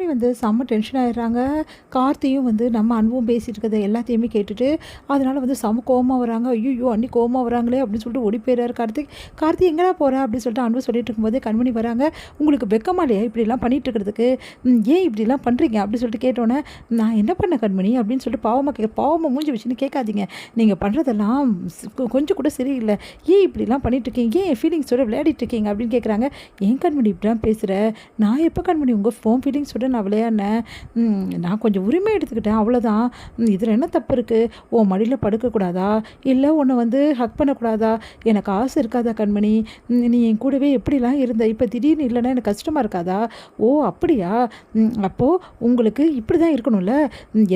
கண்மணி வந்து செம்ம டென்ஷன் ஆயிடுறாங்க. கார்த்தியும் வந்து நம்ம அன்பும் பேசிட்டு இருக்கிறத எல்லாத்தையுமே கேட்டுட்டு அதனால வந்து செம்ம கோவமா வராங்க. ஐயோ அன்னி கோவமா வராங்களே அப்படின்னு சொல்லிட்டு ஓடி போயிடுறாரு கார்த்திக். கார்த்தி எங்கடா போற அப்படின்னு சொல்லிட்டு அன்பு சொல்லிட்டு இருக்கும்போது கண்மணி வராங்க. உங்களுக்கு வெக்கமா இல்லையா இப்படிலாம் பண்ணிட்டு இருக்கிறதுக்கு? ஏன் இப்படிலாம் பண்ணுறீங்க அப்படின்னு சொல்லிட்டு கேட்டோன்னே, நான் என்ன பண்ண கண்மணி அப்படின்னு சொல்லிட்டு பாவமாக மூஞ்சி வச்சுன்னு கேட்காதீங்க. நீங்கள் பண்ணுறதெல்லாம் கொஞ்சம் கூட சரியில்லை. ஏன் இப்படிலாம் பண்ணிட்டு இருக்கீங்க? ஏன் என் ஃபீலிங்ஸோட விளையாடிட்டு இருக்கீங்க அப்படின்னு கேட்குறாங்க. ஏன் கண்மணி இப்படிலாம் பேசுகிற? நான் எப்போ கண்மணி உங்கள் ஃபீலிங்ஸோட நான் விளையாடினேன்? நான் கொஞ்சம் உரிமை எடுத்துக்கிட்டேன் அவ்வளோதான். இதில் என்ன தப்பு இருக்குது? உன் மடியில் படுக்கக்கூடாதா? இல்லை உன்னை வந்து ஹக் பண்ணக்கூடாதா? எனக்கு ஆசை இருக்காதா கண்மணி? நீ என் கூடவே எப்படிலாம் இருந்த? இப்போ திடீர்னு இல்லைன்னா எனக்கு கஷ்டமாக இருக்காதா? ஓ அப்படியா? அப்போது உங்களுக்கு இப்படி தான் இருக்கணும்ல.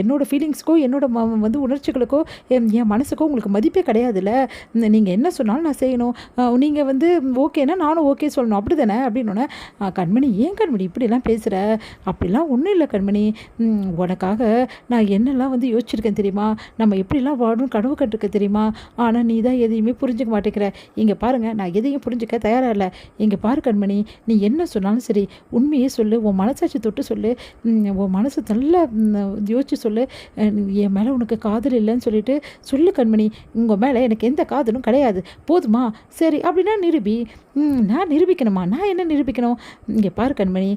என்னோடய ஃபீலிங்ஸ்க்கோ என்னோட வந்து உணர்ச்சிகளுக்கோ என் மனசுக்கோ உங்களுக்கு மதிப்பே கிடையாதுல்ல. நீங்கள் என்ன சொன்னாலும் நான் செய்யணும். நீங்கள் வந்து ஓகேனா நானும் ஓகே சொல்லணும் அப்படி தானே அப்படின்னோடனே, கண்மணி ஏன் கண்மணி இப்படிலாம் பேசுகிற? அப்படிலாம் ஒன்றும் இல்லை கண்மணி. உனக்காக நான் என்னெல்லாம் வந்து யோசிச்சிருக்கேன் தெரியுமா? நம்ம எப்படிலாம் வாழணும் கனவு கண்டிருக்க தெரியுமா? ஆனால் நீ தான் எதையுமே புரிஞ்சுக்க மாட்டேங்கிற. இங்கே பாருங்கள், நான் எதையும் புரிஞ்சுக்க தயாராக இல்லை. இங்கே பாரு கண்மணி, நீ என்ன சொன்னாலும் சரி உண்மையே சொல்லு. உன் மனசாட்சி தொட்டு சொல்லு. உன் மனசு நல்லா யோசிச்சு சொல்லு. என் மேலே உனக்கு காதல் இல்லைன்னு சொல்லிட்டு சொல்லு கண்மணி. உங்கள் மேலே எனக்கு எந்த காதலும் கிடையாது, போதுமா? சரி அப்படின்னா நிரூபி. நான் நிரூபிக்கணுமா? நான் என்ன நிரூபிக்கணும்? இங்கே பாரு கண்மணி,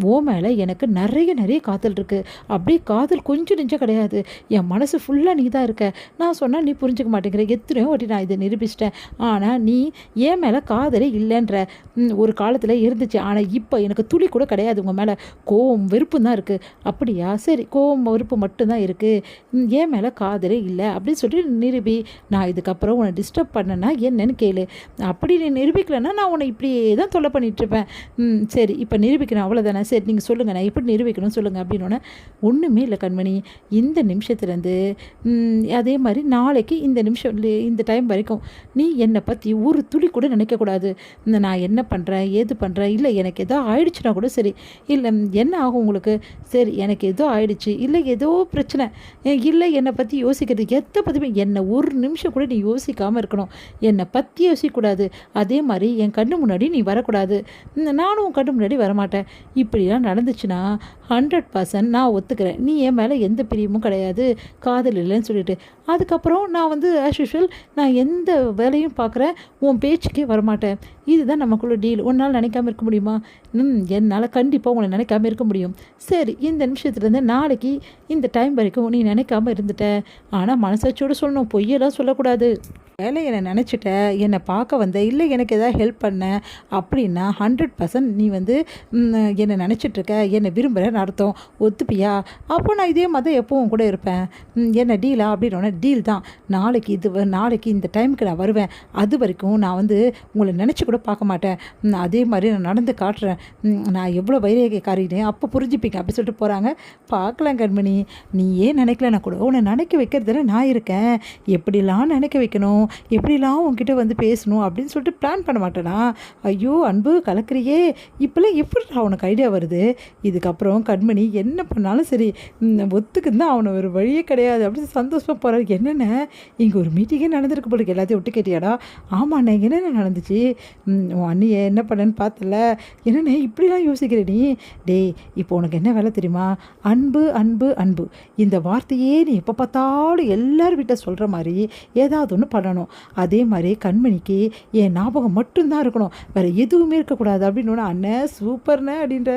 ஓ மேலே எனக்கு நிறைய காதல் இருக்குது. அப்படியே காதல் கொஞ்சம் நெஞ்சம் கிடையாது. என் மனசு ஃபுல்லாக நீ தான் இருக்க. நான் சொன்னால் நீ புரிஞ்சுக்க மாட்டேங்கிற. எத்தனையோ வாட்டி நான் இதை நிரூபிச்சிட்டேன். ஆனால் நீ என் மேலே காதலே இல்லைன்ற. ஒரு காலத்தில் இருந்துச்சு, ஆனால் இப்போ எனக்கு துளி கூட கிடையாது. உங்கள் மேலே கோவம் வெறுப்பு தான் இருக்குது. அப்படியா? சரி, கோவம் வெறுப்பு மட்டும்தான் இருக்குது. என் மேலே காதலே இல்லை அப்படின்னு சொல்லிட்டு நிரூபி. நான் இதுக்கப்புறம் உன்னை டிஸ்டர்ப் பண்ணேன்னா என்னன்னு கேளு. அப்படி நீ நிரூபிக்கலைன்னா நான் உன்னை இப்படியே தான் தொல்லை பண்ணிகிட்ருப்பேன். சரி இப்போ நிரூபிக்கணும் அவ்வளோதானே? சரி நீங்கள் சொல்லுங்கள், நான் எப்படி நிரூபிக்கணும் சொல்லுங்கள் அப்படின்னோடனே, ஒன்றுமே இல்லை கண்மணி, இந்த நிமிஷத்துலேருந்து அதே மாதிரி நாளைக்கு இந்த நிமிஷம் இந்த டைம் வரைக்கும் நீ என்னை பற்றி ஒரு துளி கூட நினைக்கக்கூடாது. நான் என்ன பண்ணுறேன் ஏது பண்ணுறேன், இல்லை எனக்கு எதோ ஆயிடுச்சுன்னா கூட சரி, இல்லை என்ன ஆகும் உங்களுக்கு? சரி எனக்கு ஏதோ ஆயிடுச்சு, இல்லை ஏதோ பிரச்சனை, இல்லை என்னை பற்றி யோசிக்கிறது எதை பற்றியுமே என்னை ஒரு நிமிஷம் கூட நீ யோசிக்காமல் இருக்கணும். என்னை பற்றி யோசிக்கக்கூடாது. அதே மாதிரி என் கண்ணு முன்னாடி நீ வரக்கூடாது. நானும் உன் கண்ணு முன்னாடி வரமாட்டேன். இப்படிலாம் நடந்துச்சுன்னா 100% நான் ஒத்துக்கிறேன். நீ என் மேலே எந்த பிரியமும் கிடையாது, காதல் இல்லைன்னு சொல்லிட்டு. அதுக்கப்புறம் நான் வந்து ஆஸ் யூஷுவல் நான் எந்த வேலையும் பார்க்குறேன், உன் பேச்சுக்கே வரமாட்டேன். இதுதான் நமக்குள்ள டீல். உன்னால் நினைக்காம இருக்க முடியுமா? என்னால் கண்டிப்பாக உன்னை நினைக்காம இருக்க முடியும். சரி இந்த நிமிஷத்துலேருந்து நாளைக்கு இந்த டைம் வரைக்கும் நீ நினைக்காம இருந்துட்ட. ஆனால் மனசாட்சியோடு சொல்லணும், பொய்யெல்லாம் சொல்லக்கூடாது. வேலை என்னை நினச்சிட்ட, என்னை பார்க்க வந்த, இல்லை எனக்கு எதாவது ஹெல்ப் பண்ண அப்படின்னா 100% நீ வந்து என்னை நினச்சிட்ருக்க, என்னை விரும்புகிறேன்னு அர்த்தம். ஒத்துப்பியா? அப்போ நான் இதே மாதிரி எப்போவும் கூட இருப்பேன். என்ன டீலா அப்படின்னோடனே, டீல் தான். நாளைக்கு இந்த டைமுக்கு நான் வருவேன். அது வரைக்கும் நான் வந்து உங்களை நினச்சி கூட பார்க்க மாட்டேன். அதே மாதிரி நான் நடந்து காட்டுறேன். நான் எவ்வளோ வைரேகைக்காரினே அப்போ புரிஞ்சுப்பீங்க அப்படி சொல்லிட்டு போகிறாங்க. பார்க்கலாம் கண்மணி, நீ ஏன் நினைக்கலன்னா கூட உன்னை நினைக்க வைக்கிறதுல நான் இருக்கேன். எப்படிலாம் நினைக்க வைக்கணும், எப்படிலாம் உன்கிட்ட வந்து பேசணும் அப்படின்னு சொல்லிட்டு பிளான் பண்ண மாட்டேனா? ஐயோ அன்பு கலக்கிறியே, இப்போல்லாம் எப்படி அவனுக்கு ஐடியா வருது? இதுக்கப்புறம் கண்மணி என்ன பண்ணாலும் சரி ஒத்துக்குன்னு தான் அவனை ஒரு வழியே கிடையாது அப்படின்னு சந்தோஷமாக போகிறாரு. என்னென்ன இங்கே ஒரு மீட்டிங்கே நடந்திருக்கு போல, எல்லாத்தையும் விட்டு கேட்டியாடா? ஆமாண்ணே, என்னென்ன நடந்துச்சு? உன் அண்ணியை என்ன பண்ணேன்னு பார்த்தல? என்னென்ன இப்படிலாம் யோசிக்கிற நீ? டேய் இப்போ உனக்கு என்ன வேலை தெரியுமா? அன்பு அன்பு அன்பு இந்த வார்த்தையே நீ எப்போ பார்த்தாலும் எல்லாரும் வீட்டை சொல்கிற மாதிரி ஏதாவது ஒன்று பண்ணணும். அதே மாதிரி கண்மணிக்கு என் ஞாபகம் மட்டும்தான் இருக்கணும், வேறு எதுவுமே இருக்கக்கூடாது அப்படின்னு. அண்ணன் சூப்பர்ண்ணே அப்படின்றாரு.